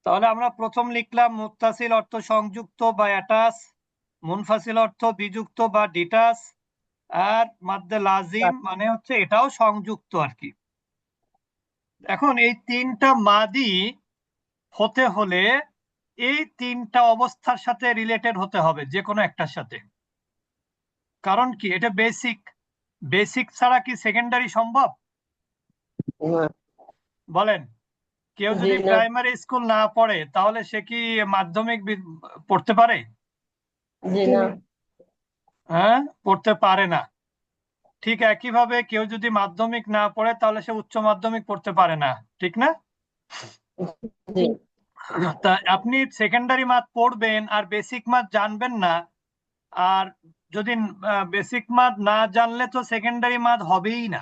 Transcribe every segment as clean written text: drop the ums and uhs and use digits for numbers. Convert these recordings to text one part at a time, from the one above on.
তাহলে আমরা প্রথম লিখলাম মুত্তাসিল অর্থ সংযুক্ত বা অ্যাটাচ, মুনফাসিল অর্থ বিযুক্ত বা ডিটাচ, আর মাদ্দে লাজিম মানে হচ্ছে এটাও সংযুক্ত আর কি। এখন এই তিনটা মাদি হতে হলে এই তিনটা অবস্থার সাথে রিলেটেড হতে হবে যে কোনো একটার সাথে। কারণ কি, এটা বেসিক, বেসিক ছাড়া কি সেকেন্ডারি সম্ভব? না, বলেন, কেউ জি যদি না, প্রাইমারি স্কুল না পড়ে তাহলে সে কি মাধ্যমিক পড়তে পারে? জি না, হ্যাঁ, পড়তে পারে না। ঠিক একইভাবে কেউ যদি মাধ্যমিক না পড়ে তাহলে সে উচ্চ মাধ্যমিক পড়তে পারে না, ঠিক না? জি। তা আপনি সেকেন্ডারি ম্যাথ পড়বেন আর বেসিক ম্যাথ জানবেন না, আর যদি বেসিক ম্যাথ না জানলে তো সেকেন্ডারি ম্যাথ হবেই না।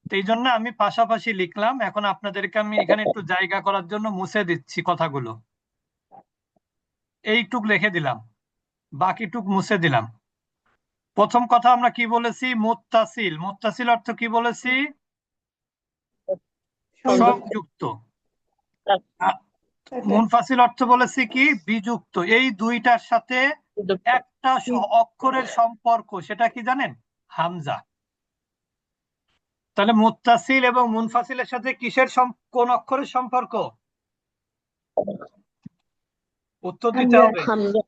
তো এই জন্য আমি পাশাপাশি লিখলাম। এখন আপনাদেরকে আমি এখানে একটু জায়গা করার জন্য মুছে দিচ্ছি কথাগুলো। এইটুক লিখে দিলাম, বাকিটুক মুছে দিলাম। প্রথম কথা আমরা কি বলেছি? মুত্তাসিল। মুত্তাসিল অর্থ কি বলেছি? সংযুক্ত। মুনফাসিল অর্থ বলেছি কি? বিযুক্ত। এই দুইটার সাথে একটা অক্ষরের সম্পর্ক, সেটা কি জানেন? হামজা। তাহলে মুত্তাসিল এবং মুনফাসিলের সাথে কিসের কোন অক্ষরের সম্পর্ক? উত্তর দিতে হবে। হামজা।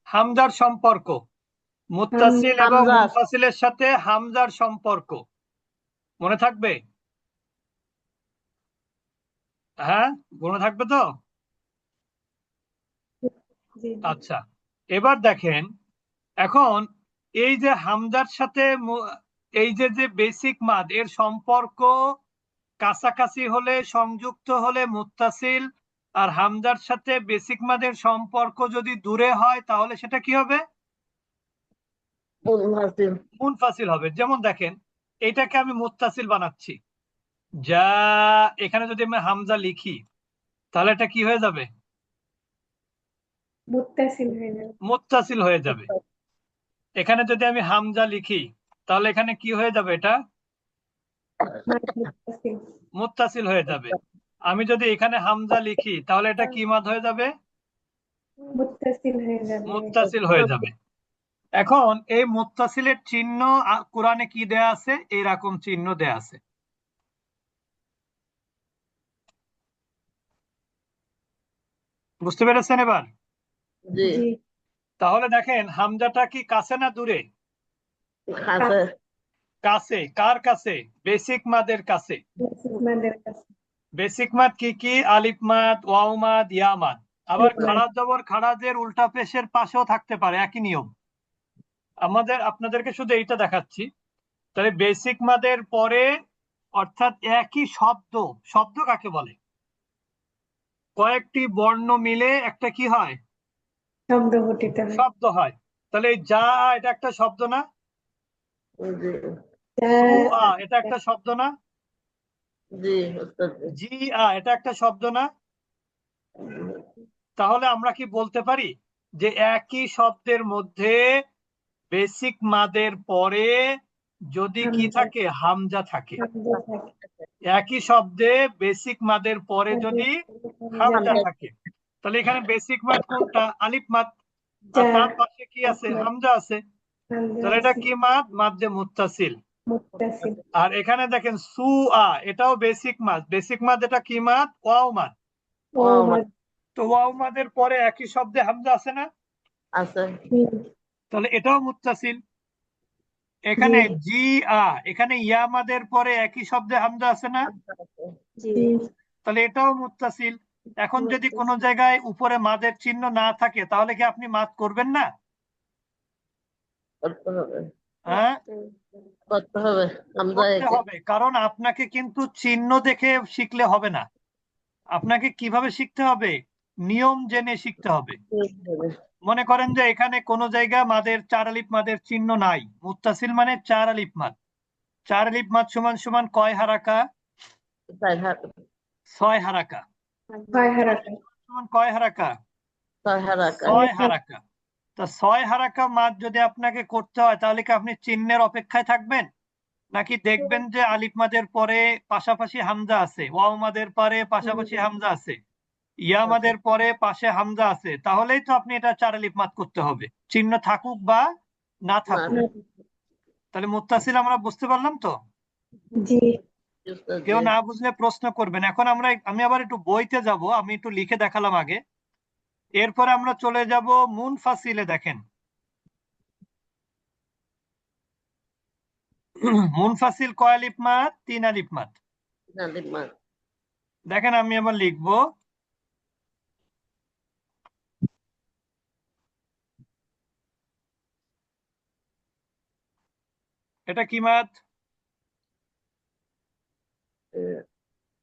হামজার সম্পর্ক। মুত্তাসিল এবং হামজা। মুনফাসিলের সাথে হামজার সম্পর্ক। মনে থাকবে? হ্যাঁ, মনে থাকবে তো? আচ্ছা, এবার দেখেন, এখন এই যে হামজার সাথে এই যে যে বেসিক মাদ এর সম্পর্ক কাছাকাছি হলে, সংযুক্ত হলে মুত্তাসিল, আর হামজার সাথে বেসিক মাদের সম্পর্ক যদি দূরে হয় তাহলে সেটা কি হবে? মুনফাসিল। মুনফাসিল হবে। যেমন দেখেন, এটাকে আমি মুত্তাসিল বানাচ্ছি, যা এখানে যদি আমি হামজা লিখি তাহলে এটা কি হয়ে যাবে? মুত্তাসিল হয়ে যাবে। এখানে যদি আমি হামজা লিখি তাহলে এখানে কি হয়ে যাবে? এটা মুত্তাসিল হয়ে যাবে। আমি যদি এখানে হামজা লিখি তাহলে এটা কি মাদ হয়ে যাবে? মুত্তাসিল হয়ে যাবে। এখন এই মুত্তাসিলের চিহ্ন কোরআনে কি দেয়া আছে? এরকম চিহ্ন দেয়া আছে। বুঝতে পেরেছেন এবার? জি। তাহলে দেখেন, হামজাটা কি কাছে না দূরে? কাছে। কাছে। কার কাছে? বেসিক মাদের কাছে। বেসিক মাদ কি কি? আলিফ মাদ, ওয়াও মাদ, ইয়া মাদ। আবার খাড়া জবর খাড়াজের উল্টা পেশের পাশেও থাকতে পারে, একই নিয়ম। আপনাদেরকে শুধু এইটা দেখাচ্ছি। তাহলে বেসিক মাদের পরে, অর্থাৎ একই শব্দ, শব্দ কাকে বলে? কয়েকটি বর্ণ মিলে একটা কি হয়? শব্দ হয়। তাহলে এই যা এটা একটা শব্দ না? জি। সু এটা একটা শব্দ না? জি উস্তাদ জি। জি এটা একটা শব্দ না? তাহলে আমরা কি বলতে পারি যে একই শব্দের মধ্যে বেসিক মাদের পরে যদি কি থাকে? হামজা থাকে। একই শব্দে বেসিক মাদের পরে যদি হামজা হামজা। থাকে, তাহলে এখানে বেসিক মাদ কোনটা? আলিফ মাদ। আর তার পাশে কি আছে? হামজা আছে। তাহলে এটা কি মাদ? মাদ্দে মুত্তাসিল। আর এখানে দেখেন সু এটাও বেসিক মাদ। বেসিক মাদ এটা কি মাদ? ওয়াও মাদ। তো ওয়াও মাদের পরে একই শব্দে হামজা আছে না? আছে। তাহলে এটাও মুত্তাসিল। এখানে জি এখানে ইয়া মাদের পরে একই শব্দে হামজা আছে না? তাহলে এটাও মুত্তাসিল। এখন যদি কোনো জায়গায় উপরে মাদের চিহ্ন না থাকে তাহলে কি আপনি মাদ করবেন না? করতে হবে। হ্যাঁ, করতে হবে। হামজা করতে একে। হবে। কারণ আপনাকে কিন্তু চিহ্ন দেখে শিখলে হবে না, আপনাকে কিভাবে শিখতে হবে? নিয়ম জেনে শিখতে হবে। মনে করেন যে এখানে কোন জায়গা মাদের চার আলিফ মাদের চিহ্ন নাই, মুত্তাসিল মানে চার আলিফ মাদ। চার আলিফ মাদ সমান সমান কয় হারাকা? 6 হারাকা। সমান কয় হারাকা? 6 হারাকা। তা 6 হারাকা মাদ যদি আপনাকে করতে হয় তাহলে কি আপনি চিহ্নের অপেক্ষায় থাকবেন, নাকি দেখবেন যে আলিফ মাদের পরে পাশাপাশি হামজা আছে, ওয়াও মাদের পরে পাশাপাশি হামজা আছে, ইয়া মাদের পরে পাশে হামজা আছে, তাহলেই তো আপনি এটা 4 আলিফ মাদ করতে হবে, চিহ্ন থাকুক বা না না থাকুক। তাহলে মুত্তাসিল আমরা বুঝতে পারলাম তো? জি জি উস্তাদ কেউ জি না বুঝলে প্রশ্ন করবেন। এখন আমি আবার একটু বইতে যাব, আমি একটু লিখে দেখালাম আগে। এরপরে আমরা চলে যাব মুনফাসিলে। দেখেন মুনফাসিল কয় আলিফ মাদ? 3 আলিফ মাদ। জালিম মা দেখেন আমি আবার লিখবো, এটা কি মাদ?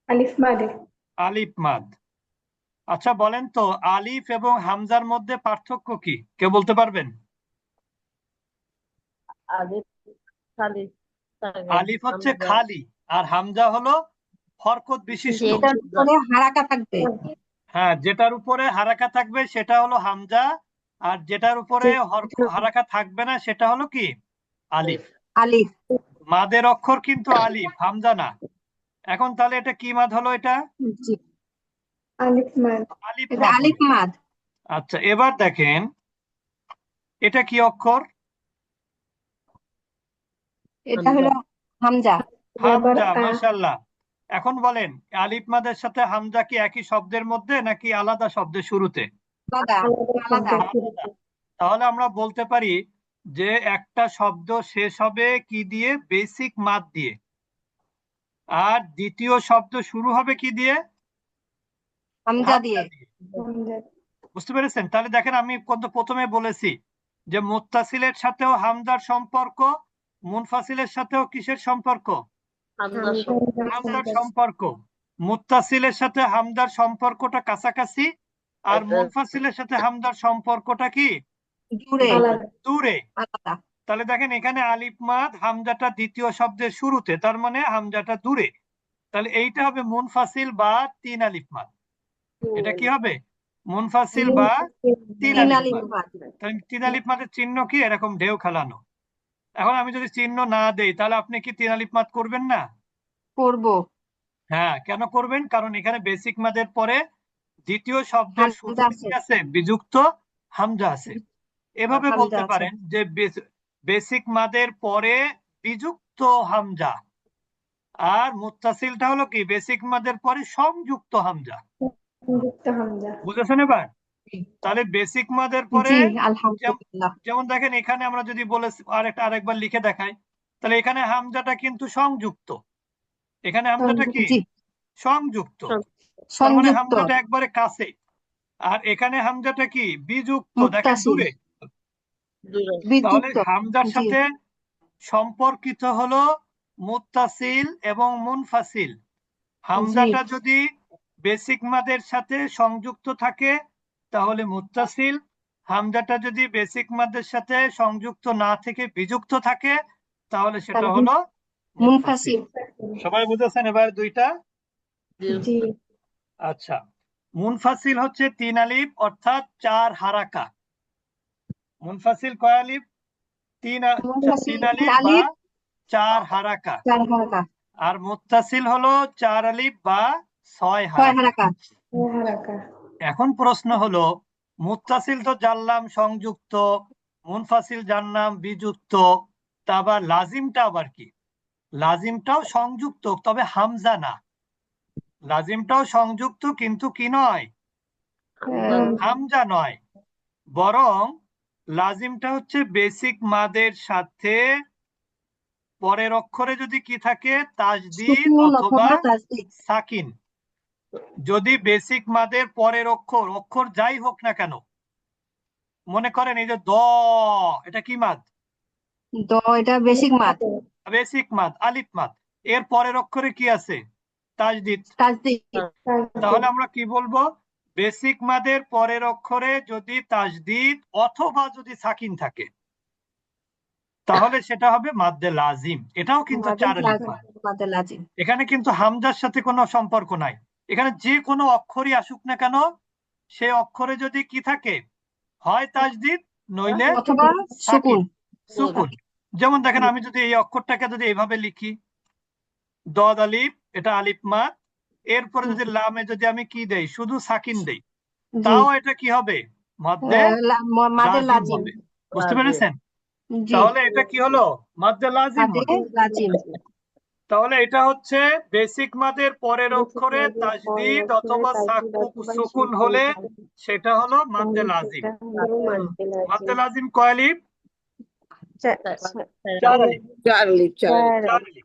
আলিফ মাদে আলিফ মাদ। আচ্ছা বলেন তো, আলিফ এবং হামজার মধ্যে পার্থক্য কি? কেউ বলতে পারবেন? আলিফ খালি থাকে আলিফ হচ্ছে হামজা খালি, আর হামজা হলো হরকত বিশিষ্ট। যেটার উপরে হারাকা থাকবে। হ্যাঁ, যেটার উপরে হারাকা থাকবে সেটা হলো হামজা, আর যেটার উপরে হারাকা থাকবে না সেটা হলো কি? আলিফ। আলিফ। মাদের অক্ষর কিন্তু আলিফ, হামজা না। এখন তাহলে এটা কি মাদ হলো? এটা জি, আলিফ মাদ আলিফ এটা মাদ হলো। আলিফ মাদ। আচ্ছা এবার দেখেন এটা কি অক্ষর? এটা হলো হামজা। হামজা, মাশাআল্লাহ। এখন বলেন, আলিফ মাদের সাথে হামজা কি একই শব্দের মধ্যে নাকি আলাদা শব্দের শুরুতে? আলাদা আলাদা। আলাদা। তাহলে আমরা বলতে পারি যে একটা শব্দ শেষ হবে কি দিয়ে? বেসিক মাদ দিয়ে। আর দ্বিতীয় শব্দ শুরু হবে কি দিয়ে? হামজা দিয়ে। বুঝতে পেরেছেন? তাহলে দেখেন আমি প্রথমে বলেছি যে মুত্তাসিলের সাথেও হামজার সম্পর্ক, মুনফাসিলের সাথেও কিসের সম্পর্ক? হামজার সম্পর্ক। মুত্তাসিলের সাথে হামজার সম্পর্কটা কাছাকাছি, আর মুনফাসিলের সাথে হামজার সম্পর্কটা কি? জুড়ে দূরে। আলাদা। তাহলে দেখেন এখানে আলিফ মাদ, হামজাটা দ্বিতীয় শব্দের শুরুতে, তার মানে হামজাটা দূরে। তাহলে এইটা হবে মুনফাসিল বা 3 আলিফ মাদ। এটা কি হবে? মুনফাসিল বা 3 তিন আলিফ আলিফ মাদ। মাদ। তাহলে 3 আলিফ মাদের চিহ্ন কি? এরকম ঢেউ খেলানো। এখন আমি যদি চিহ্ন না দেই তাহলে আপনি কি 3 আলিফ মাদ করবেন না? করব। হ্যাঁ, কেন করবেন? কারণ এখানে বেসিক মাদের পরে দ্বিতীয় শব্দের হামজা শুরুতে কি আছে। আছে? বিযুক্ত হামজা আছে। এভাবে হামজা বলতে আছে। পারেন যে বেসিক মাদের পরে বিযুক্ত হামজা, আর মুত্তাসিলটা হলো কি? বেসিক মাদের পরে সংযুক্ত হামজা। বুঝেছেন এবার? তাহলে বেসিক মাদের পরে জি আলহামদুলিল্লাহ। যেমন দেখেন এখানে আমরা যদি বলে আরেকবার লিখে দেখাই, তাহলে এখানে হামজাটা কিন্তু সংযুক্ত। এখানে হামজাটা কি? জি সংযুক্ত। তার মানে সংযুক্ত। হামজাটা একবারে কাছে। আর এখানে হামজাটা কি? বিযুক্ত। দেখেন মুত্তাসিল দূরে। তাহলে বিযুক্ত। হামজার জি সাথে সম্পর্কিত হলো মুত্তাসিল এবং মুনফাসিল। জি হামজাটা যদি বেসিক মাদের সাথে সংযুক্ত থাকে তাহলে মুত্তাসিল, হামজাটা যদি বেসিক মাদের সাথে সংযুক্ত না থেকে বিযুক্ত থাকে তাহলে সেটা হলো মুনফাসিল। মুনফাসিল। সবাই বুঝেছেন এবার দুইটা? জি আচ্ছা, মুনফাসিল হচ্ছে 3 আলিফ অর্থাৎ 4 হারাকা। মুনফাসিল কয় আলিফ? 3 মুনফাসিল আলিফ বা আলিফ 4 হারাকা। 4 হারাকা। আর মুত্তাসিল হলো 4 আলিফ বা 6 6 হারাকা। হারাকা। এখন প্রশ্ন হলো, মুত্তাসিল তো জানলাম সংযুক্ত, মুনফাসিল জানলাম বিযুক্ত, তা আবার লাজিমটা আবার কি? লাজিমটাও সংযুক্ত, তবে হামজা না। লাজিমটাও সংযুক্ত কিন্তু কি নয়? হামজা নয়, বরং লাজিমটা হচ্ছে বেসিক মাদের সাথে পরের অক্ষরে যদি কি থাকে? তাজদিদ সুকুন অথবা অথবা তাসদীদ। সাকিন। যদি বেসিক মাদের পরের অক্ষর যাই হোক না কেন, মনে করেন এই যে দ, এটা কি মাদ? দ এটা বেসিক মাদ। বেসিক মাদ, আলিফ মাদ। এর পরের অক্ষরে কি আছে? তাজদিদ। তাসদীদ। তাহলে আমরা কি বলবো? বেসিক মাদের পরের অক্ষরে যদি তাজদিদ অথবা যদি সাকিন থাকে তাহলে সেটা হবে মাদ্দে লাজিম। এটাও কিন্তু 4 আলিফ মাদ। মাদ্দে লাজিম। এখানে কিন্তু হামজার সাথে কোনো সম্পর্ক নাই। এখানে যে কোনো অক্ষরই আসুক না কেন, সে অক্ষরে যদি কি থাকে? হয় তাজদিদ নইলে অথবা সুকুন। সুকুন। যেমন দেখেন আমি যদি এই অক্ষরটাকে যদি এইভাবে লিখি, দদ আলিফ, এটা আলিফ মাদ, এরপরে যদি লামে যদি আমি কি দেই, শুধু সাকিন দেই, জি তাও এটা কি হবে? মধ্যে মাদে লাজিম লাজিম। হবে। বুঝতে লাজিম। পেরেছেন? জি তাহলে এটা কি হলো? মধ্যে লাজিম মাদে হলো। লাজিম। তাহলে এটা হচ্ছে বেসিক মাদের পরের অক্ষরে তাজদিদ অথবা সুকুন হলে সেটা হলো মাদ্দে লাজিম। মাদ্দে লাজিম কয় আলিফ? 4 আলিফ। চার্লি 4 আলিফ।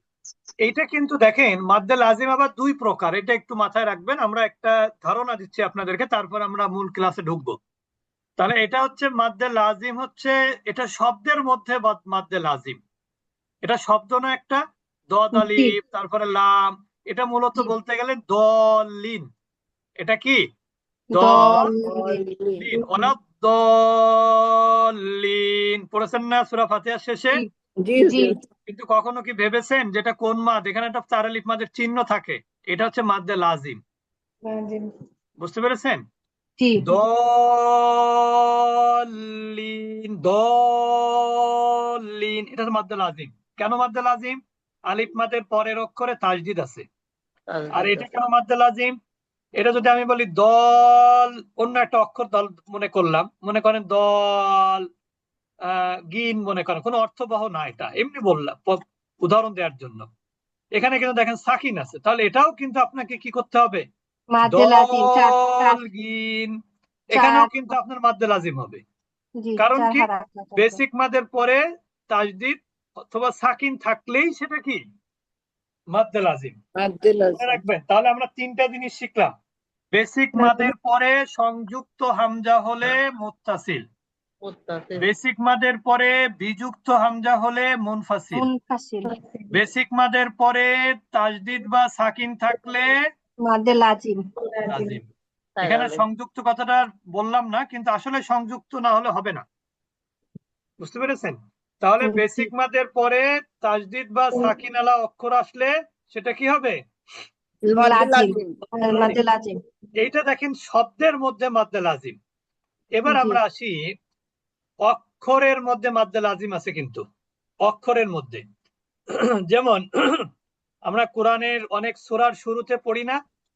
এইটা কিন্তু দেখেন মাদ্দে লাজিম আবার দুই প্রকার, এটা একটু মাথায় রাখবেন। আমরা একটা ধারণা দিচ্ছি আপনাদেরকে, তারপর আমরা মূল ক্লাসে ঢুকবো। তাহলে এটা হচ্ছে মাদ্দে লাজিম, হচ্ছে এটা শব্দের মধ্যে মাদ্দে লাজিম। এটা শব্দ না একটা, দদ জি আলিফ তারপরে লাম। এটা মূলত জি বলতে গেলে দলিন। এটা কি? দলিন। দলিন। ওয়ালা দলিন পড়েছেন না সূরা ফাতিহার শেষে? জি জি কিন্তু কখনো কি ভেবেছেন যেটা কোন মাদ? এখানে একটা 4 আলিফ মাদের চিহ্ন থাকে, এটা হচ্ছে মাদ্দে লাজিম। লাজিম। বুঝতে পেরেছেন? জি দলিন দলিন, এটা হচ্ছে মাদ্দে লাজিম। কেন মাদ্দে লাজিম? আলিফ মাদের পরের অক্ষরে তাজদিদ আছে। আর এটা কেন মাদ্দে লাজিম? এটা যদি আমি বলি দল, অন্য একটা অক্ষর দল মনে করলাম, মনে করেন দল গিন মনে করেন, কোনো অর্থবহ না, এটা এমনি বললাম উদাহরণ দেওয়ার জন্য। এখানে কিন্তু দেখেন সাকিন আছে, তাহলে এটাও কিন্তু আপনাকে কি করতে হবে? মাদে লাজিম। দল গিন, এখানেও কিন্তু আপনার মাদ্দে লাজিম হবে। জি কারণ 4 কি? হারাকাত আছে। বেসিক মাদের পরে তাজদিদ অথবা সাকিন থাকলেই সেটা কি? মাদ্দে লাজিম। মনে রাখবেন। তাহলে আমরা 3টা জিনিস শিখলাম। বেসিক মাদের পরে সংযুক্ত হামজা হলে মুত্তাসিল, বেসিক মাদের পরে বিযুক্ত হামজা হলে মুনফাসিল, মুনফাসিল। বেসিক মাদের পরে তাজদিদ বা সাকিন থাকলে মাদে লাজিম। লাজিম। এখানে সংযুক্ত কথাটা বললাম না, কিন্তু আসলে সংযুক্ত না হলে হবে না। বুঝতে পেরেছেন? তাহলে জি বেসিক মাদের পরে তাজদিদ বা সাকিন আলা অক্ষর আসলে সেটা কি হবে? লাজিম। মাদে লাজিম। এইটা দেখেন শব্দের মধ্যে মাদ্দে লাজিম। এবার জি আমরা আসি অক্ষরের মধ্যে মাদ্দে লাজিম আছে, কিন্তু অক্ষরের মধ্যে যেমন আমরা কোরআনের অনেক সূরার শুরুতে পড়ি না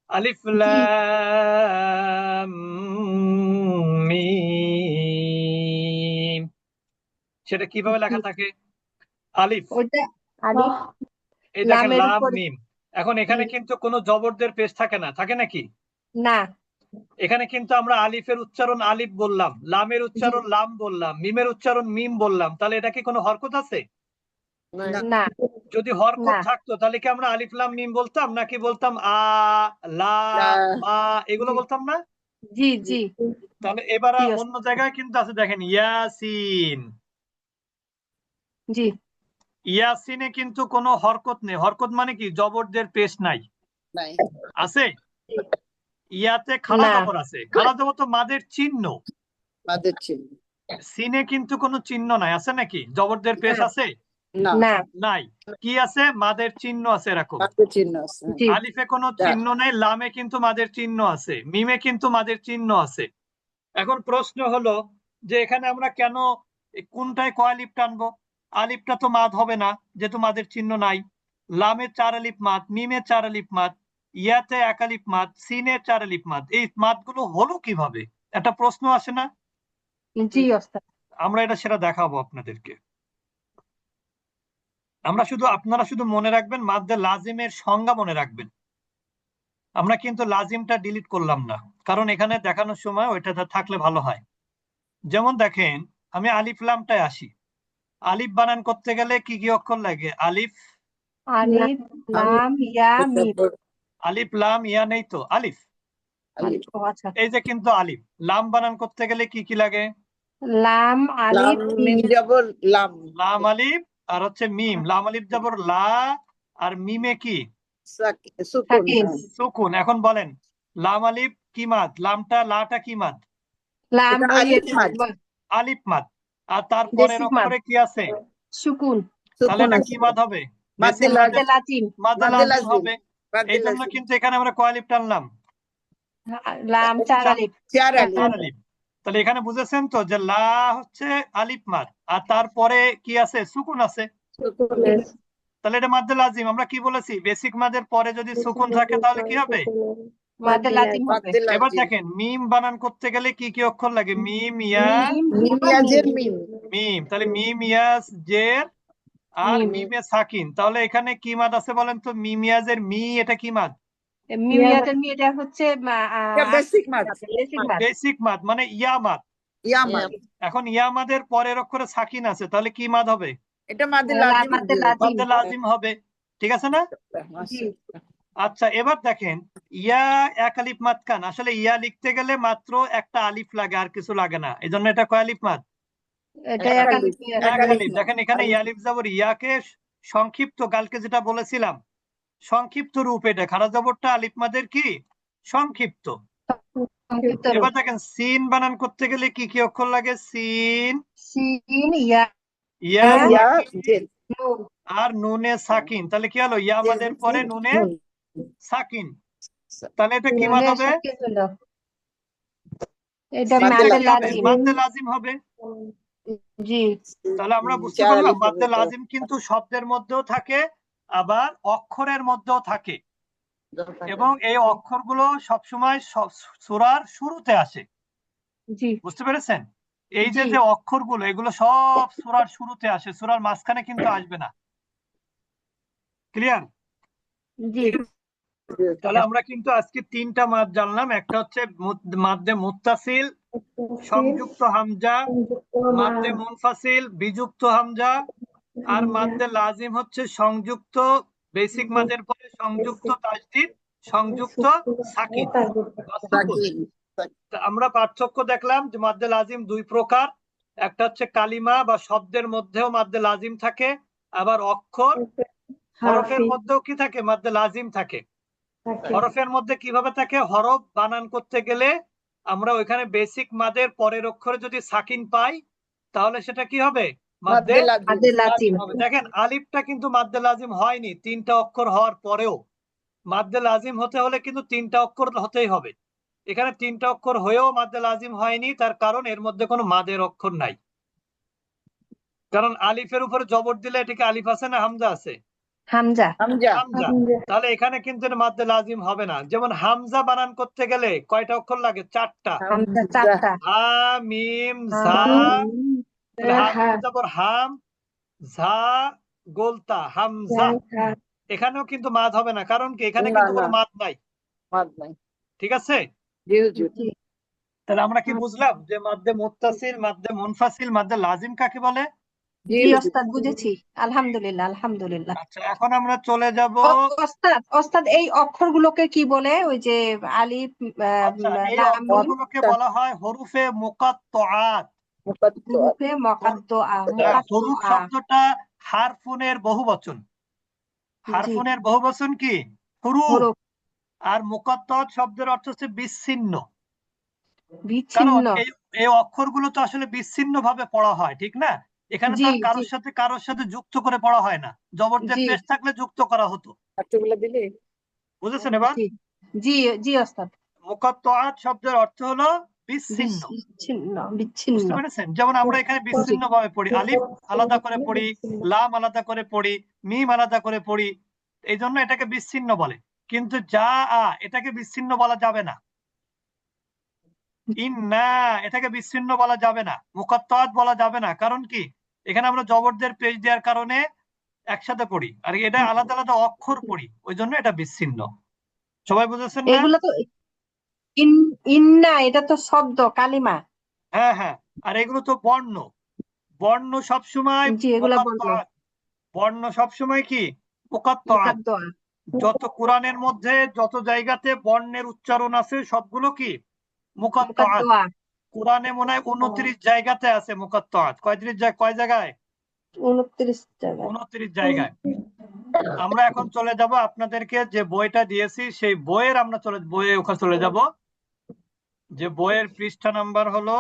আলিফ জি লাম মিম, সেটা কিভাবে লেখা থাকে? আলিফ, ওটা আলিফ এই দেখেন লামের লাম উপর। মিম। এখন জি এখানে কিন্তু কোনো জবরদের পেশ থাকে না, থাকে নাকি? না। এখানে কিন্তু আমরা আলিফের উচ্চারণ আলিফ বললাম, লামের জি উচ্চারণ লাম বললাম, মিমের উচ্চারণ মিম বললাম, তাহলে এটা কি কোনো হরকত আছে? না যদি হরকত না। থাকতো তাহলে কি আমরা আলিফ লাম মিম বলতাম, নাকি বলতাম আ লা মা, এগুলো জি বলতাম না? জি জি তাহলে এবার জি অন্য জায়গায় কিন্তু আছে, দেখেন ইয়াসিন। জি ইয়াসিনে কিন্তু কোনো হরকত নেই। হরকত মানে কি? জবরদের পেশ নাই। আছে? ইয়াতে খাড়া না জবর আছে। খাড়া জবর তো মাদের চিহ্ন। সিনে কিন্তু কোনো চিহ্ন নাই, আছে নাকি? জবরদের পেশ আছে? না। নাই। কি আছে? মাদের চিহ্ন আছে এরকম। জি আলিফে কোনো চিহ্ন নেই, লামে কিন্তু মাদের চিহ্ন আছে, মিমে কিন্তু মাদের চিহ্ন আছে। এখন প্রশ্ন হলো যে এখানে আমরা কেন কোনটায় কয় আলিফ টানবো? আলিফটা তো মাদ হবে না, যেহেতু মাদের চিহ্ন নাই। লামে 4 আলিফ মাদ, মিমে 4 আলিফ মাদ, ইয়াতে 1 আলিফ মাদ, সিনে 4 আলিফ মাদ। এই মাদগুলো হলো কিভাবে? একটা প্রশ্ন আসে না? জি ওস্তাদ। আমরা সেটা দেখাবো আপনাদেরকে। আপনারা শুধু মনে রাখবেন, মাদ্দে লাজিমের সংজ্ঞা মনে রাখবেন। আমরা কিন্তু লাজিমটা ডিলিট করলাম না, কারণ এখানে দেখানোর সময় ওইটা থাকলে ভালো হয়। যেমন দেখেন, আমি আলিফ লামটায় আসি। আলিফ বানান করতে গেলে কি কি অক্ষর লাগে? আলিফ আলিফ লাম ইয়া মিম। আলিফ লাম ইয়া নেই তো, আলিফ। ও আচ্ছা। এই যে কিন্তু আলিফ। লাম বানান করতে গেলে কি কি লাগে? লাম আলিফ মিম। লাম আলিফ আর হচ্ছে মিম। লাম আলিফ জবর লা, আর মিমে কি? সাকিন। সুকুন। এখন বলেন লাম আলিফ কি মাদ? লামটা লাটা কি মাদ? লাম আলিফ মাদ। আর তারপরের বেসিক মাদ অক্ষরে কি আছে? সুকুন। তাহলে এটা কি মাদ হবে? বেসিক মাদে লাজিম। মাদে লাজিম হবে। এই জন্য কিন্তু এখানে আমরা কয় আলিফ টানলাম? লাম 4 আলিফ। 4 আলিফ। তাহলে এখানে বুঝেছেন তো যে লা হচ্ছে আলিফ মাদ, আর তারপরে কি আছে? সুকুন আছে। তাহলে এটা মাদ্দে লাজিম। আমরা কি বলেছি, বেসিক মাদের পরে যদি সুকুন থাকে তাহলে কি হবে? মাদ্দে লাজিম হবে। মাদ্দে এবার লাজিম। দেখেন মিম বানান করতে গেলে কি কি অক্ষর লাগে? মিম, ইয়া, মিম, মিম ইয়া, ইয়াজের মিম। মিম। মিম। তাহলে মিম, ইয়া, জের আর মিম। মিমে সাকিন। তাহলে এখানে কি মাদ আছে বলেন তো? মিম ইয়াজের মি, এটা কি মাদ? মিম ইয়াজের মি, এটা হচ্ছে এটা বেসিক মাদ। বেসিক মাদ। বেসিক মাদ মানে ইয়া মাদ। ইয়া মাদ। এখন ইয়া মাদের পরের অক্ষরে সাকিন আছে, তাহলে কি মাদ হবে? এটা মাদ্দে লাজিম মাদ্দে হবে। লাজিম। মাদ্দে লাজিম হবে। ঠিক আছে না? জি। আচ্ছা, এবার দেখেন ইয়া এক আলিফ মাদ কান। আসলে ইয়া লিখতে গেলে মাত্র একটা আলিফ লাগে, আর কিছু লাগে না। এই জন্য এটা কয় আলিফ মাদ? এটা এক এক আলিফ। আলিফ। এক আলিফ। দেখেন এখানে ইয়া আলিফ জবর ইয়াকে সংক্ষিপ্ত, কালকে যেটা বলেছিলাম সংক্ষিপ্ত রূপ, এটা খাড়া জবরটা আলিফ মাদের কি সংক্ষিপ্ত। সংক্ষিপ্ত রূপ। এবার দেখেন সিন বানান করতে গেলে কি কি অক্ষর লাগে? সিন, সিন, ইয়া, ইয়া, ইয়া সাকিন জের। নুন। আর নুনে সাকিন। তাহলে কি হলো? ইয়া মাদের পরে নুনে নুন। সাকিন। তাহলে এটা কি মাদ নুনে হবে? সাকিন হলো। এটা মাদ্দে মাদ্দে কি হবে? লাজিম। মাদ্দে লাজিম হবে। জি। তাহলে আমরা বুঝতে চার পারলাম আলিফ মাদ্দে হবে। লাজিম কিন্তু শব্দের মধ্যেও থাকে, আবার অক্ষরের মধ্যেও থাকে, এবং এই অক্ষরগুলো সবসময় সূরার শুরুতে আসে। জি। বুঝতে পেরেছেন? এই যে জি। যে অক্ষরগুলো, এগুলো সব সূরার শুরুতে আসে, সূরার মাঝখানে কিন্তু আসবে না। ক্লিয়ার? জি। তাহলে আমরা কিন্তু আজকে তিনটা মাদ জানলাম। একটা হচ্ছে মাদ্দে মুত্তাসিল, সংযুক্ত হামজা, মাদ্দে মুনফাসিল, বিযুক্ত হামজা, আর মাদ্দে লাজিম হচ্ছে সংযুক্ত বেসিক মাদের পরে সংযুক্ত তাসদীদ, সংযুক্ত সাকিন বা সুকুন। সাকিন। তা আমরা পার্থক্য দেখলাম যে মাদ্দে লাজিম দুই প্রকার। একটা হচ্ছে কালিমা বা শব্দের মধ্যেও মাদ্দে লাজিম থাকে, আবার অক্ষর হরফের মধ্যেও কি থাকে? মাদ্দে লাজিম থাকে। হরফের মধ্যে কিভাবে থাকে? হরফ বানান করতে গেলে আমরা ওইখানে বেসিক মাদের পরের অক্ষরে যদি সাকিন পাই তাহলে সেটা কি হবে? মাদ্দে মাদ্দে লাজিম। মাদ্দে লাজিম। লাজিম হবে। দেখেন আলিফটা কিন্তু মাদ্দে লাজিম হয়নি, তিনটা অক্ষর হওয়ার পরেও। মাদ্দে লাজিম হতে হলে কিন্তু তিনটা অক্ষর হতেই হবে। এখানে তিনটা অক্ষর হয়েও মাদ্দে লাজিম হয়নি, তার কারণ এর মধ্যে কোনো মাদের অক্ষর নাই। কারণ আলিফের উপরে জবর দিলে এটাকে আলিফ আছে না হামজা আছে? হামজা। হামজা। হামজা। তাহলে এখানে কিন্তু এটা মাদ্দে লাজিম হবে না। যেমন হামজা বানান করতে গেলে কয়টা অক্ষর লাগে? চারটা। হামজা চারটা। হা, মিম, ঝা। তাহলে হামজা জবর হাম, ঝা গোলতা হামজা। এখানেও কিন্তু মাদ হবে না, কারণ কি? এখানে না, কিন্তু কোনো না। মাদ নাই। মাদ নাই। ঠিক আছে? জি হুজুর। জি। তাহলে আমরা কি বুঝলাম যে মাদ্দে মুত্তাসিল, মাদ্দে মুনফাসিল, মাদ্দে লাজিম কাকে বলে? জি জি হুজুর। ওস্তাদ, বুঝেছি। আলহামদুলিল্লাহ, আলহামদুলিল্লাহ। আচ্ছা, এখন আমরা চলে যাব। ওস্তাদ, ওস্তাদ, এই অক্ষরগুলোকে কি বলে? ওই যে আলিফ, আচ্ছা, এই লাম, মিম, অক্ষরগুলোকে বলা হয় হরুফে মুকাত্তাআত। মুকাত্তাআত। হুরুফে মুকাত্তাআ। হরুফ শব্দটা হারফুনের বহুবচন। জি। হারফুনের বহুবচন কি? হুরুফ। হুরুফ। আর মুকাত্তাআত শব্দের অর্থ হচ্ছে বিচ্ছিন্ন। কারণ বিচ্ছিন্ন। এই অক্ষরগুলো তো আসলে বিচ্ছিন্ন ভাবে পড়া হয়, ঠিক না? এখানে তো জি। আর জি। কারোর সাথে যুক্ত করে পড়া হয় না। জবর দিয়ে জি। পেশ থাকলে যুক্ত করা হতো। এতগুলো দিলে বুঝেছেন এবার? জি। জি। জি ওস্তাদ। মুকাত্তাআত শব্দের অর্থ হলো বিচ্ছিন্ন। বিচ্ছিন্ন। বিচ্ছিন্ন। বুঝতে পেরেছেন? যেমন আমরা এখানে বিচ্ছিন্ন ভাবে পড়ি, আলিফ আলাদা করে পড়ি, লাম আলাদা করে পড়ি, মিম আলাদা করে পড়ি। এই জন্য এটাকে বিচ্ছিন্ন বলে। কিন্তু যা এটাকে বিচ্ছিন্ন বলা যাবে না। ইন্না এটাকে বিচ্ছিন্ন বলা যাবে না, মুকাত্তাআত বলা যাবে না। কারণ কি? এখানে আমরা জবরদের পেশ দেওয়ার কারণে একসাথে পড়ি, আর এটা আলাদা আলাদা অক্ষর পড়ি, ওই জন্য এটা বিচ্ছিন্ন। সবাই বুঝেছেন না? এগুলো তো ইন্না, এটা তো শব্দ, কালিমা। হ্যাঁ, হ্যাঁ। আর এগুলো তো বর্ণ। বর্ণ সবসময় জি, এগুলা বললো মুকাত্তাআত। বর্ণ সবসময় কি? মুকাত্তাআত। মুকাদ্দা। যত কোরআনের মধ্যে যত জায়গাতে বর্ণের উচ্চারণ আছে সবগুলো কি? মুকাত্তাআত। মুকাদ্দা। কোরআনে মনে হয় 29 জায়গাতে আছে মুকাত্তাআত। কয় জায়গায়? 29 জায়গায়। 29 জায়গায়। আমরা এখন চলে যাব আপনাদেরকে যে বইটা দিয়েছি সেই বইয়ের বইয়ে ওখানে চলে যাব। যে বইয়ের পৃষ্ঠা নাম্বার হলো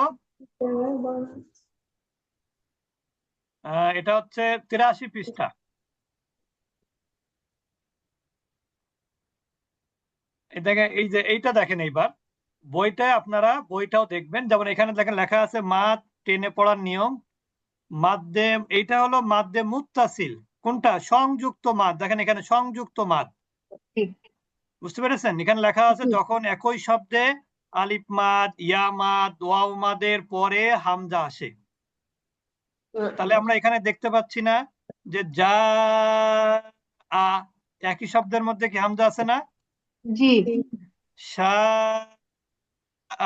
এটা হচ্ছে 83 পৃষ্ঠা। এই যে এইটা দেখেন, এইবার বইটাও দেখবেন। যেমন এখানে দেখেন লেখা আছে মাদ টেনে পড়ার নিয়ম। এইটা হলো মাদ্দে মুত্তাসিল। কোনটা? সংযুক্ত মাদ। দেখেন এখানে সংযুক্ত মাদ, ঠিক। বুঝতে পেরেছেন? এখানে লেখা আছে জি। যখন একই শব্দে আলিফ মাদ, ইয়া মাদ, ওয়াও মাদের পরে হামজা আসে। তাহলে আমরা এখানে দেখতে পাচ্ছি না যে যা আ একই শব্দের মধ্যে কি হামজা আছে না? জি শা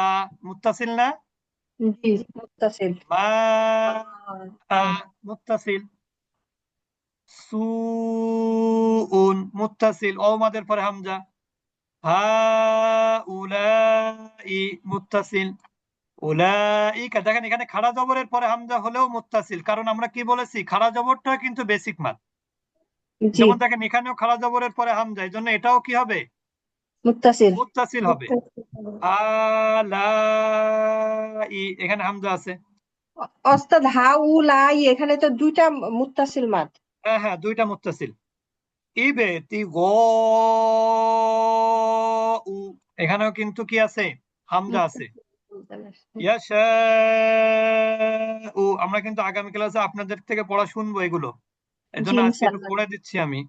আ মুত্তাসিল না? জি মুত্তাসিল। মা আ মুত্তাসিল। সুউন মুত্তাসিল, ওয়াও মাদের পরে হামজা। হাউলাই মুত্তাসিল। উলাইকা, দেখেন এখানে খাড়া জবরের পরে হামজা হলেও মুত্তাসিল, কারণ আমরা কি বলেছি খাড়া জবরটা কিন্তু বেসিক মাদ। জি যেমন দেখেন এখানেও খাড়া জবরের পরে হামজা, এই জন্য এটাও কি হবে? মুত্তাসিল। মুত্তাসিল হবে। আলাই, এখানে হামজা আছে। ওস্তাদ হাউলাই এখানে তো দুইটা মুত্তাসিল মাদ। হ্যাঁ হ্যাঁ, দুইটা মুত্তাসিল। ইবেতি গো উ, এখানেও কিন্তু কি আছে? হামজা আছে। ইয়াশা উ, আমরা কিন্তু আগামী ক্লাসে আপনাদের থেকে পড়া শুনবো এগুলো, এর জি জন্য আজকে একটু ইনশাআল্লাহ। পড়ে দিচ্ছি আমি।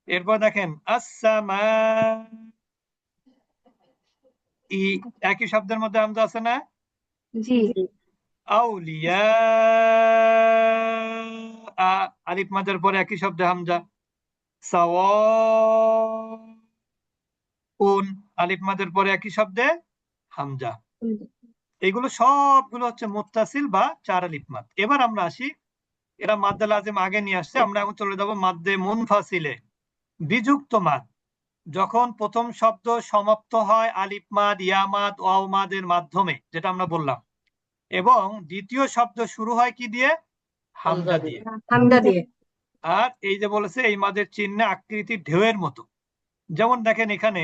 এরপর দেখেন আসসামা ই, একই শব্দের মধ্যে হামজা আছে না? জি আউলিয়া আ, আলিফ মাদের পরে একই শব্দে হামজা। সাওয়াউন, আলিফ মাদের পরে একই শব্দে হামজা। এগুলো সবগুলো হচ্ছে মুত্তাসিল বা চার আলিফ মাদ। এবার আমরা আসি, এরা মাদ্দে লাজিম আগে নিয়ে আসছে, আমরা এখন চলে যাবো মাদ্দে মুনফাসিলে। বিযুক্ত মাদ, যখন প্রথম শব্দ সমাপ্ত হয় আলিফ মাদ, ইয়া মাদ, ওয়াও মাদের মাধ্যমে, যেটা আমরা বললাম, এবং দ্বিতীয় শব্দ শুরু হয় কি দিয়ে? হামজা দিয়ে। হামজা দিয়ে। আর এই যে বলেছে এই মাদের চিহ্নে আকৃতি ঢেউয়ের মতো। যেমন দেখেন এখানে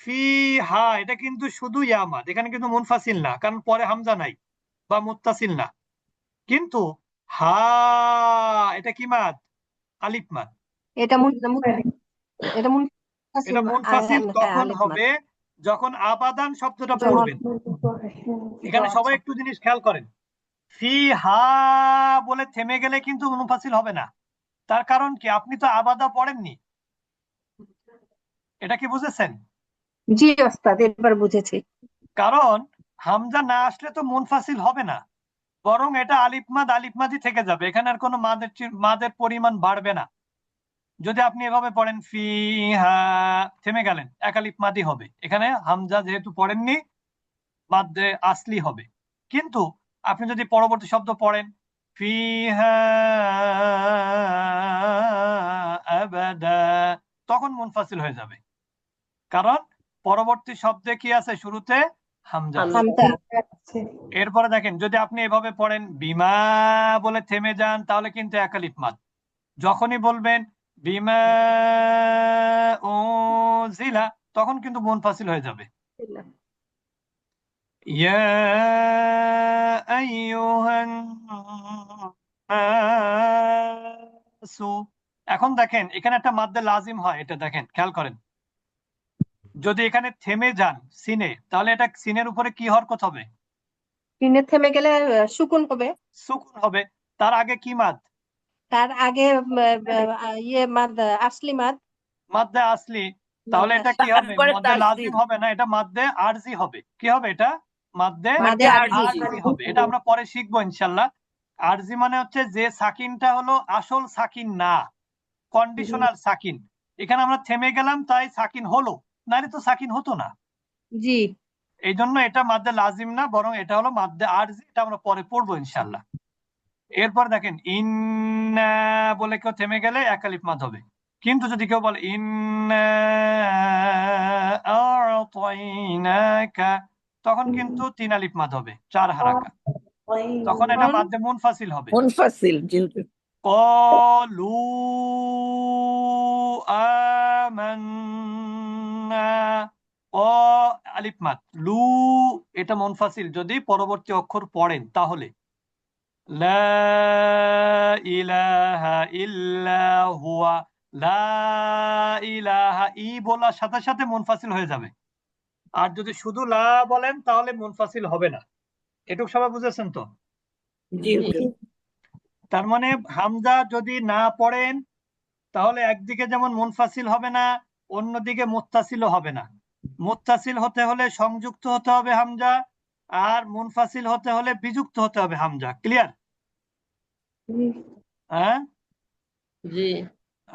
ফি হা, এটা কিন্তু শুধু ইয়া মাদ, এখানে কিন্তু মুনফাসিল না, কারণ পরে হামজা নাই বা মুত্তাসিল না। কিন্তু হা, এটা কি মাদ? আলিফ মাদ। এটা এটা মুনফাসিল এটা মুনফাসিল হ্যাঁ তখন আলিফ মাদ। হবে যখন আবাদান শব্দটা যখন পড়বেন। এখানে সবাই আচ্ছা একটু জিনিস খেয়াল করেন, ফি হা বলে থেমে গেলে কিন্তু মুনফাসিল হবে না। তার কারণ কি? আপনি তো আবাদা পড়েননি, এটা কি বুঝেছেন? জি ওস্তাদ এবার বুঝেছি। কারণ হামজা না আসলে তো মুনফাসিল হবে না, বরং এটা আলিফ মাদ আলিফ মাদই থেকে যাবে, এখানে আর কোনো মাদের পরিমাণ বাড়বে না। যদি আপনি এভাবে পড়েন ফি হা, থেমে গেলেন, এক আলিফ মাদই হবে, এখানে হামজা যেহেতু পড়েননি মাদ্দে আসলি হবে। কিন্তু আপনি যদি পরবর্তী শব্দ পড়েন ফিহা আবাদা, তখন মুনফাসিল হয়ে যাবে, কারণ পরবর্তী শব্দে কি আছে? শুরুতে হামজা আছে। হামজা। এরপরে দেখেন যদি আপনি এভাবে পড়েন বিমা বলে থেমে যান, তাহলে কিন্তু এক আলিফ মাদ। যখনই বলবেন বিমা ও জিলা, তখন কিন্তু মুনফাসিল হয়ে যাবে। ইয়া আইয়ুহান নাসু, এখন দেখেন এখানে একটা মাদ্দে লাজিম হয়, এটা দেখেন খেয়াল করেন। যদি এখানে থেমে যান সিনে, তাহলে এটা সিনের উপরে কি হরকত হবে? সিনে থেমে গেলে সুকুন হবে। সুকুন হবে। তার আগে কি মাদ? তার আগে ইয়ে মাদ, আসলি মাদ। মাদ্দে আসলি। তাহলে এটা কি হবে? তারপরে মাদ্দে লাজিম তাসদিদ, হবে না, এটা মাদ্দে আরজি হবে। কি হবে এটা? মাদ্দে মাদে মাদ্দে আরজি। আরজি। আরজি হবে। এটা আমরা পরে শিখবো ইনশাল্লাহ। আরজি মানে হচ্ছে যে সাকিনটা হলো আসল সাকিন না, কন্ডিশনাল সাকিন। এখানে আমরা থেমে গেলাম তাই সাকিন হলো, নাহলে তো সাকিন হতো না। জি এই জন্য এটা মাদ্দে লাজিম না, বরং এটা হলো মাদ্দে আরজি, এটা আমরা পরে পড়বো ইনশাল্লাহ। এরপর দেখেন ইন্না বলে কেউ থেমে গেলে এক আলিফ মাদ হবে। কিন্তু যদি কেউ বলে ইন্না আ'তাইনাকা, তখন কিন্তু তিন আলিফ মাদ হবে, চার হারাকা, তখন এটা মাদ্দে মুনফাসিল হবে। মুনফাসিল জি হুজুর। ক্বালু আমান্না, ক আলিফ মাদ, লু এটা মুনফাসিল যদি পরবর্তী অক্ষর পড়েন, তাহলে লা ইলাহা ইল্লা হুয়া, লা ইলাহা, ই বলার সাথে সাথে মুনফাসিল হয়ে যাবে। আর যদি শুধু লা বলেন তাহলে মুনফাসিল হবে না। এটুকু সবাই বুঝেছেন তো? জি হুজুর। তার মানে হামজা যদি না পড়েন তাহলে একদিকে যেমন মুনফাসিল হবে না, অন্যদিকে মুত্তাসিলও হবে না। মুত্তাসিল হতে হলে সংযুক্ত হতে হবে হামজা, আর মুনফাসিল হতে হলে বিযুক্ত হতে হবে হামজা। ক্লিয়ার? জি হ্যাঁ, জি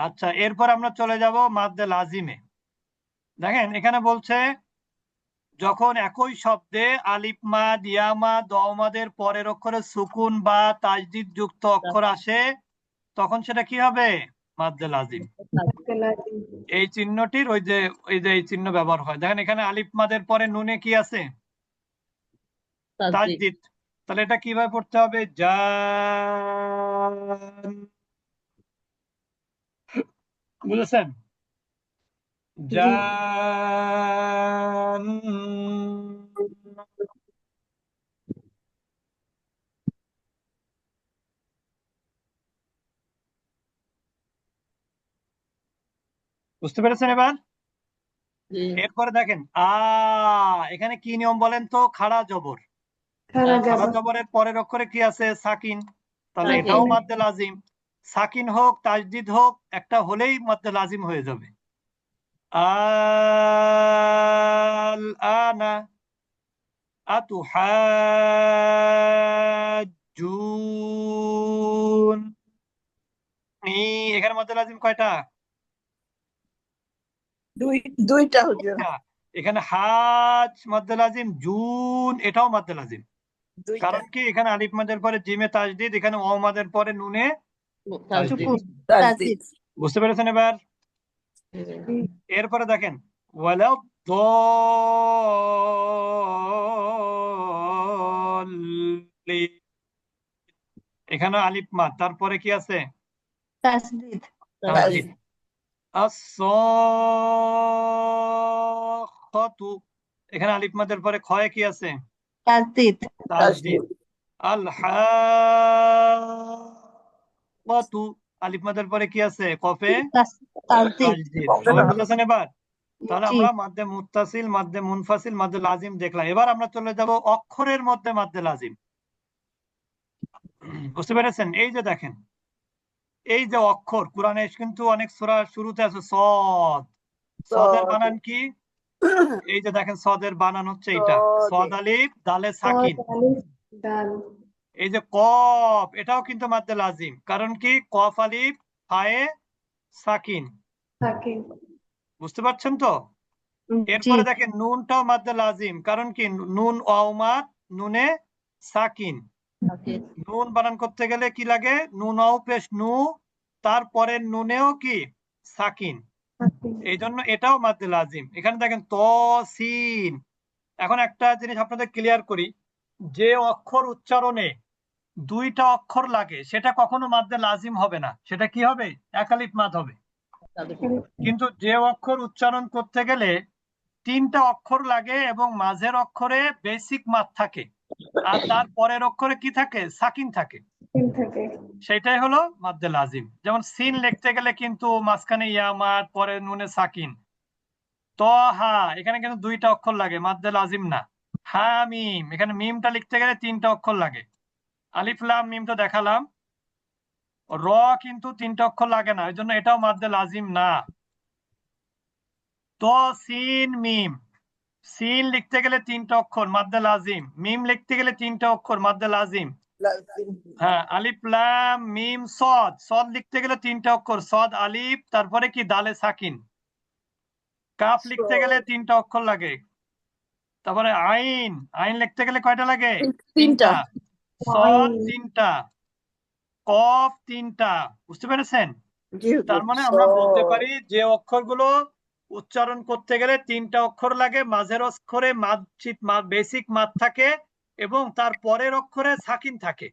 আচ্ছা। এরপর আমরা চলে যাব মাদ্দে লাজিমে। দেখেন এখানে বলছে যখন একই শব্দে আলিফ মাদ, ইয়া মাদ, দ মাদের পরের অক্ষরে সুকুন বা তাজদিদ যুক্ত অক্ষর আসে, তখন সেটা কি হবে? মাদ্দে লাজিম। লাজিম এই চিহ্নটির ওই যে এই চিহ্ন ব্যবহার হয়। দেখেন এখানে আলিফ মাদের পরে নুনে কি আছে? তাসদিদ তাজদিদ। তাহলে এটা কিভাবে পড়তে হবে? জান, বুঝেছেন? জি জান। বুঝতে পেরেছেন এবার? জি এরপরে দেখেন এখানে কি নিয়ম বলেন তো? খাড়া জবর। খারা খাড়া জবর জবরের পরের অক্ষরে কি আছে? সাকিন। তাহলে সাকিন। এটাও মাদ্দে লাজিম। সাকিন হোক তাজদিদ হোক, একটা হলেই মাদ্দে লাজিম হয়ে যাবে। আল আনা আতুহাজ্জুন, এখানে মাদ্দে লাজিম কয়টা? দুইটা হুজুর, এখানে হাজ মাদ্দে লাজিম, জুন এটাও মাদ্দে লাজিম। দুইটা। কারণ কি? এখানে আলিফ মাদের পরে জিমে তাজদিদ, এখানে ও মাদের পরে নুনে তাজদিদ। তাসদিদ তাসদিদ। বুঝতে পেরেছেন এবার? জি এরপরে দেখেন ওয়ালাদ দল্লিন, এখানে আলিফ মাদ, তারপরে কি আছে? তাসদিদ তাজদিদ। আস-সাখাতু, এখানে আলিফ মাদের পরে খয়ে কি আছে? তাসদিদ তাজদিদ। আল-হাক্কাতু, আলিফ মাদের পরে কি আছে? কফে তাসদিদ তাজদিদ। সবাই বুঝেছেন এবার? তাহলে জি আমরা মাদ্দে মুত্তাসিল, মাদ্দে মুনফাসিল, মাদ্দে লাজিম দেখলাম। এবার আমরা চলে যাব অক্ষরের মধ্যে মাদ্দে লাজিম। বুঝতে পেরেছেন? এই যে দেখেন, এই যে অক্ষর, কোরআনে কিন্তু অনেক সূরার শুরুতে আছে সদ। সদের বানান কি? এই যে দেখেন সদের বানান হচ্ছে এইটা, সদ আলিফ দালে সাকিন। আলিফ দাল এই যে কফ, এটাও কিন্তু মাদ্দে লাজিম। কারণ কি? কফ আলিফ হায়ে সাকিন। সাকিন বুঝতে পারছেন তো? জি এরপরে দেখেন নুনটাও মাদ্দে লাজিম। কারণ কি? নুন ওয়াউমাদ, নুনে সাকিন। তাসদিদ নুন বানান করতে গেলে কি লাগে? নুন ওয়াও পেশ নু, তারপরে নুনেও কি? সাকিন। সাকিন এই জন্য এটাও মাদ্দে লাজিম। এখানে দেখেন ত সিন। এখন একটা জিনিস আপনাদের ক্লিয়ার করি, যে অক্ষর উচ্চারণে দুইটা অক্ষর লাগে সেটা কখনো মাদ্দে লাজিম হবে না, সেটা কি হবে? একালিফ মাদ হবে। তাসদিদ কিন্তু যে অক্ষর উচ্চারণ করতে গেলে তিনটা অক্ষর লাগে এবং মাঝের অক্ষরে বেসিক মাদ থাকে, আর তার পরের অক্ষরে কি থাকে? সাকিন থাকে, তিন থাকে সেটাই হলো মাদ্দে লাজিম। যেমন সিন লিখতে গেলে কিন্তু মাঝখানে ইয়া মাদ, পরে নুনে সাকিন। ত হা, এখানে কিন্তু দুইটা অক্ষর লাগে, মাদ্দে লাজিম না। হা মিম, এখানে মিমটা লিখতে গেলে তিনটা অক্ষর লাগে। আলিফ লাম মিম তো দেখালাম। র কিন্তু তিনটা অক্ষর লাগে না, ওই জন্য এটাও মাদ্দে লাজিম না। তো সিন মিম, সিন লিখতে গেলে তিনটা অক্ষর, মাদ্দে লাজিম। মিম লিখতে গেলে তিনটা অক্ষর, মাদ্দে লাজিম। হ্যাঁ, আলিফ লাম মিম সদ, সদ লিখতে গেলে তিনটা অক্ষর, সদ আলিফ, তারপরে কি? দালে সাকিন। কাফ লিখতে গেলে তিনটা অক্ষর লাগে। তারপরে আইন, আইন লিখতে গেলে কয়টা লাগে? তিনটা। সদ আইন তিনটা, কফ তিনটা। বুঝতে পেরেছেন? জি হুজুর। তার মানে আমরা বলতে পারি যে অক্ষরগুলো উচ্চারণ করতে গেলে তিনটা অক্ষর লাগে, মাঝের অক্ষরে বেসিক মাদ থাকে এবং তার পরের অক্ষরে সাকিন থাকে,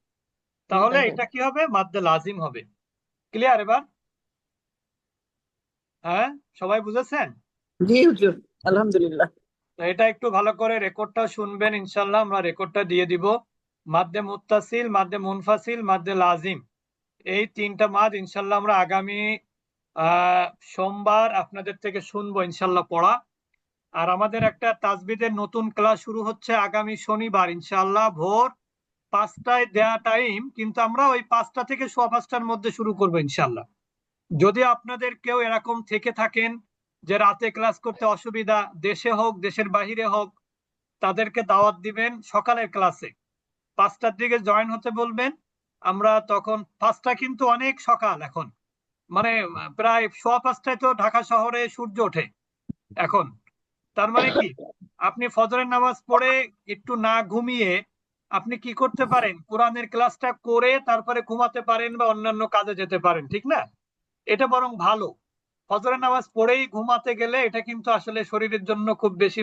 তাহলে এটা কি হবে? মাদ্দে লাজিম হবে। ক্লিয়ার এবার? হ্যাঁ, সবাই বুঝেছেন? জি হুজুর, আলহামদুলিল্লাহ। তো এটা একটু ভালো করে রেকর্ডটা শুনবেন, ইনশাল্লাহ আমরা রেকর্ডটা দিয়ে দিব। মাদ্দে মুত্তাসিল, মাদ্দে মুনফাসিল, মাদ্দে লাজিম, এই তিনটা মাদ ইনশাল্লাহ আমরা আগামী সোমবার আপনাদের থেকে শুনবো ইনশাল্লাহ পড়া। আর আমাদের একটা তাজবিদের নতুন ক্লাস শুরু হচ্ছে আগামী শনিবার ইনশাল্লাহ ভোর 5টায় দেয়া টাইম, কিন্তু আমরা ওই 5টা থেকে 5:15টার মধ্যে শুরু করবো ইনশাল্লাহ। যদি আপনাদের কেউ এরকম থেকে থাকেন যে রাতে ক্লাস করতে অসুবিধা, দেশে হোক দেশের বাহিরে হোক, তাদেরকে দাওয়াত দিবেন সকালের ক্লাসে, 5টার দিকে জয়েন হতে বলবেন। আমরা তখন 5টা কিন্তু অনেক সকাল এখন, মানে প্রায় 5:15টায় তো ঢাকা শহরে সূর্য ওঠে এখন। তার মানে কি, আপনি ফজরের নামাজ পড়ে একটু না ঘুমিয়ে আপনি কি করতে পারেন, কোরআনের ক্লাসটা করে তারপরে ঘুমাতে পারেন বা অন্যান্য কাজে যেতে পারেন, ঠিক না? এটা বরং ভালো। ফজরের নামাজ পড়েই ঘুমাতে গেলে এটা কিন্তু আসলে শরীরের জন্য খুব বেশি